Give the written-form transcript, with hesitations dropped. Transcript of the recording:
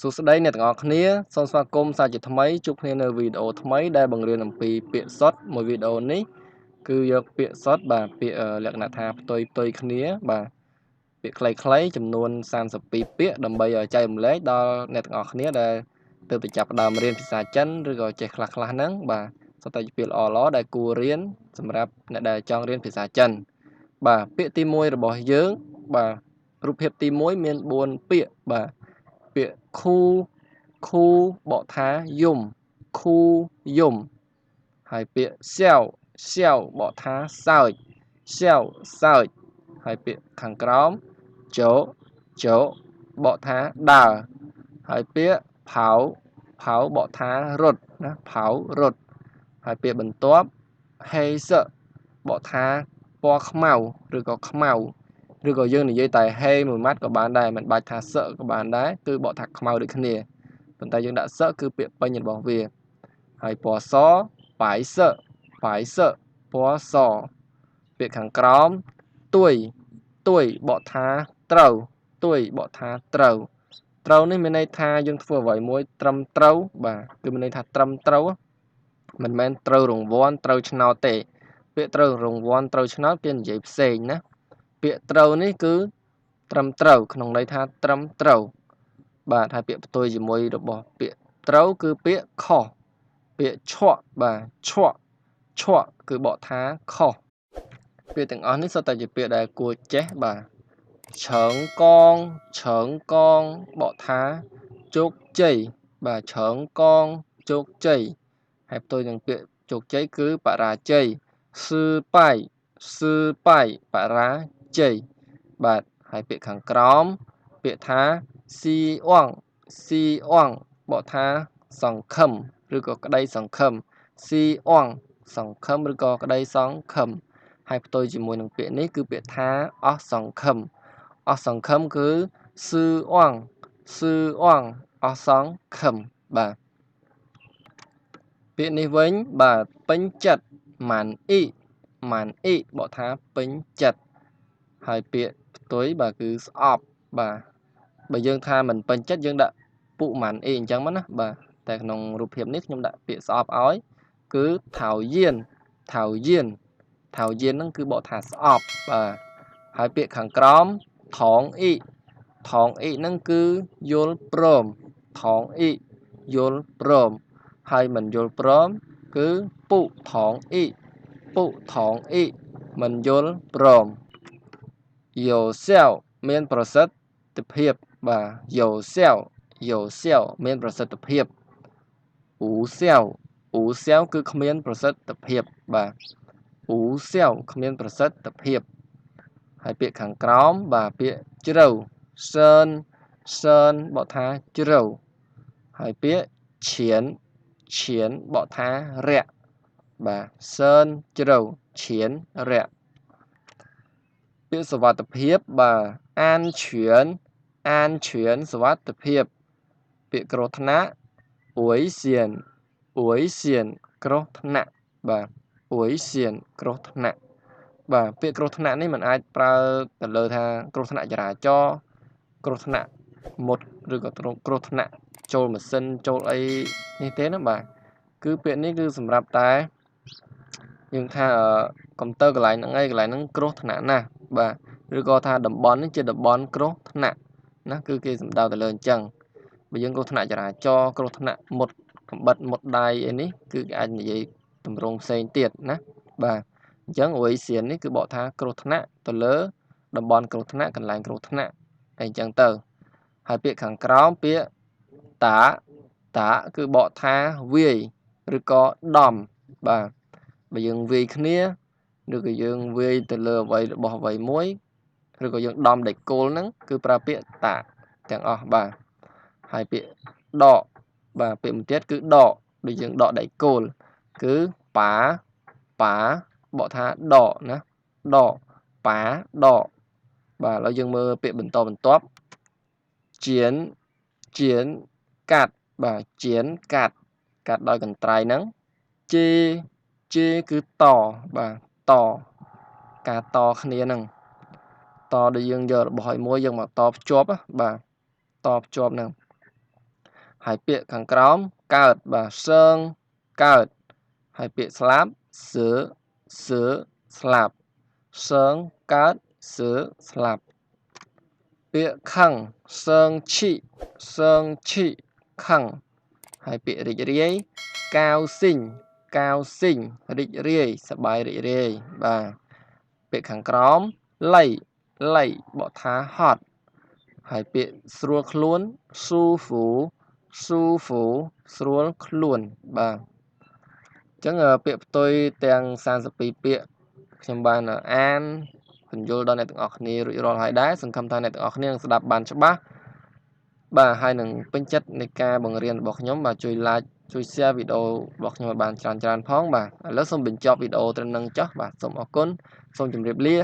សួស្តីអ្នកទាំងអស់គ្នាសូមស្វាគមន៍សាជាថ្មីជួបគ្នានៅវីដេអូថ្មីដែលបង្រៀនអំពីពាក្យសុទ្ធមួយវីដេអូនេះគឺយកពាក្យសុទ្ធបាទពាក្យលក្ខណៈថាផ្ទុយគ្នាបាទពាក្យខ្លីៗចំនួន32ពាក្យដើម្បីឲ្យចែករំលែកដល់អ្នកទាំងអស់គ្នាដែលទើបតែចាប់ផ្ដើមរៀនភាសាចិនឬក៏ចេះខ្លះៗហ្នឹងបាទសុទ្ធតែជាពាក្យល្អៗដែលគួររៀនសម្រាប់អ្នកដែលចង់រៀនភាសាចិនបាទពាក្យទី1របស់យើងបាទរូបភាពទី1មាន4ពាក្យបាទពាក្យខូបកថាយំខូយំហើយពាក្យស្យាវបកថាសើចសើចហើយពាក្យខាងក្រោមចបកថាដើរហើយពាក្យផៅបកថារត់ណាផៅរត់ហើយពាក្យបន្ទាប់ហេសបកថាពណ៌ខ្មៅឬក៏ខ្មៅឬក៏យើងនិយាយតែហេមួយម៉ាត់ក៏បានដែរមិនបាច់ថាសក៏បានដែរគឺបកថាខ្មៅដូចគ្នាប៉ុន្តែយើងដាក់សគឺពាក្យពេញរបស់វាហើយពណ៌សបាយសពណ៌សពាក្យខាងក្រោមទួយបកថាត្រូវត្រូវនេះមានន័យថាយើងធ្វើអ្វីមួយត្រឹមត្រូវបាទគឺមានន័យថាត្រឹមត្រូវមិនមែនត្រូវរង្វាន់ត្រូវឆ្នោតទេពាក្យត្រូវរង្វាន់ត្រូវឆ្នោតគេនិយាយផ្សេងណាពាក្យត្រូវនេះគឺត្រឹមត្រូវក្នុងន័យថាត្រឹមត្រូវបាទហើយពាក្យផ្ទុយជាមួយរបស់ពាក្យត្រូវគឺពាក្យខុសពាក្យឆក់បាទឆក់គឺបកថាខុសពាក្យទាំងអស់នេះសុទ្ធតែជាពាក្យដែលគួរចេះបាទឆើងកងបកថាជោគជ័យបាទឆើងកងជោគជ័យហើយផ្ទុយនឹងពាក្យជោគជ័យគឺបរាជ័យស៊ឺប៉ៃបរាជ័យបាទហើយពាក្យខាងក្រោមពាក្យថាស៊ីអងបកថាសង្ឃឹមឬក៏ក្តីសង្ឃឹមស៊ីអងសង្ឃឹមឬក៏ក្តីសង្ឃឹមហើយផ្ទុយជាមួយនឹងពាក្យនេះគឺពាក្យថាអស់សង្ឃឹមគឺស៊ឺអងអស់សង្ឃឹមបាទពាក្យនេះវិញបាទពេញចិត្តម៉ានអ៊ីបកថាពេញចិត្តហើយពាក្យផ្ទុយបាទគឺស្អប់បាទបើយើងថាមិនពេញចិត្តយើងដាក់ពុម៉ានអ៊ីអញ្ចឹងមកណាបាទតែក្នុងរូបភាពនេះខ្ញុំដាក់ពាក្យស្អប់ឲ្យគឺថៅយានហ្នឹងគឺបកថាស្អប់បាទហើយពាក្យខាងក្រោមថងអ៊ីហ្នឹងគឺយល់ព្រមថងអ៊ីយល់ព្រមហើយមិនយល់ព្រមគឺពុថងអ៊ីមិនយល់ព្រមយោសាវមានប្រសិទ្ធភាពបាទយោសាវមានប្រសិទ្ធភាពអ៊ូសាវគឺគ្មានប្រសិទ្ធភាពបាទអ៊ូសាវគ្មានប្រសិទ្ធភាពហើយពាក្យខាងក្រោមបាទពាក្យជ្រៅសឿនបកថាជ្រៅហើយពាក្យឈានបកថារាក់បាទសឿនជ្រៅឈានរាក់ពាក្យសុវត្ថិភាពបាទអានឈឿនសុវត្ថិភាពពាក្យគ្រោះថ្នាក់អួយសៀនគ្រោះថ្នាក់បាទអួយសៀនគ្រោះថ្នាក់បាទពាក្យគ្រោះថ្នាក់នេះมันអាចប្រើទៅលើថាគ្រោះថ្នាក់ចរាចរណ៍គ្រោះថ្នាក់មុតឬក៏គ្រោះថ្នាក់ចូលម៉ាស៊ីនចូលអីនេះទេណាបាទគឺពាក្យនេះគឺសម្រាប់តែយើងថាកុំព្យូទ័រកន្លែងហ្នឹងគ្រោះថ្នាក់ណាស់បាទឬក៏ថាតំបន់នេះជាតំបន់គ្រោះថ្នាក់ណាគឺគេសំដៅទៅលើអញ្ចឹងបើយើងគ្រោះថ្នាក់ចរាចរណ៍គ្រោះថ្នាក់មុតកំបិតមុតដៃអីនេះគឺគេអាចនិយាយទម្រង់ផ្សេងទៀតណាបាទអញ្ចឹងអួយសៀននេះគឺបកថាគ្រោះថ្នាក់ទៅលើតំបន់គ្រោះថ្នាក់កន្លែងគ្រោះថ្នាក់អីអញ្ចឹងទៅហើយពាក្យខាងក្រោមពាក្យតាគឺបកថាវាយឬក៏ដំបាទបើយើងវាយគ្នាឬក៏យើងវាយទៅលើអ្វីរបស់អ្វីមួយឬក៏យើងដំដៃគោលហ្នឹងគឺប្រើពាក្យតាទាំងអស់បាទហើយពាក្យដកបាទពាក្យមួយទៀតគឺដកដូចយើងដកដៃគោលគឺប៉ាបកថាដកណាដកប៉ាដកបាទឥឡូវយើងមើលពាក្យបន្ទាប់ជៀនកាត់បាទជៀនកាត់ដោយកន្ត្រៃហ្នឹងជេគឺតបាទតការតគ្នាហ្នឹងតដូចយើងយករបស់ឲ្យមួយយើងមកតភ្ជាប់បាទតភ្ជាប់ហ្នឹង ហើយពាក្យខាងក្រោមកើតបាទសើងកើតហើយពាក្យស្លាប់សើស្លាប់សើងកើតសើស្លាប់ពាក្យខឹងសើងឈីខឹងហើយពាក្យរីករាយកាវស៊ីងរីករាយសប្បាយរីករាយបាទពាក្យខាងក្រោមលៃបកថាហត់ហើយពាក្យស្រួលខ្លួនស៊ូហ្វូស្រួលខ្លួនបាទអញ្ចឹងពាក្យផ្ទុយទាំង32ពាក្យខ្ញុំបានអានបញ្យល់ដល់អ្នកទាំងអស់គ្នារួចរាល់ហើយដែរសង្ឃឹមថាអ្នកទាំងអស់គ្នានឹងស្ដាប់បានច្បាស់បាទហើយនឹងពេញចិត្តនៃការបង្រៀនរបស់ខ្ញុំបាទជួយ like ជួយ share វីដេអូរបស់ខ្ញុំឲ្យបានច្រើនផងបាទឥឡូវសូមបញ្ចប់វីដេអូត្រឹមនឹងចុះបាទសូមអរគុណសូមជម្រាបលា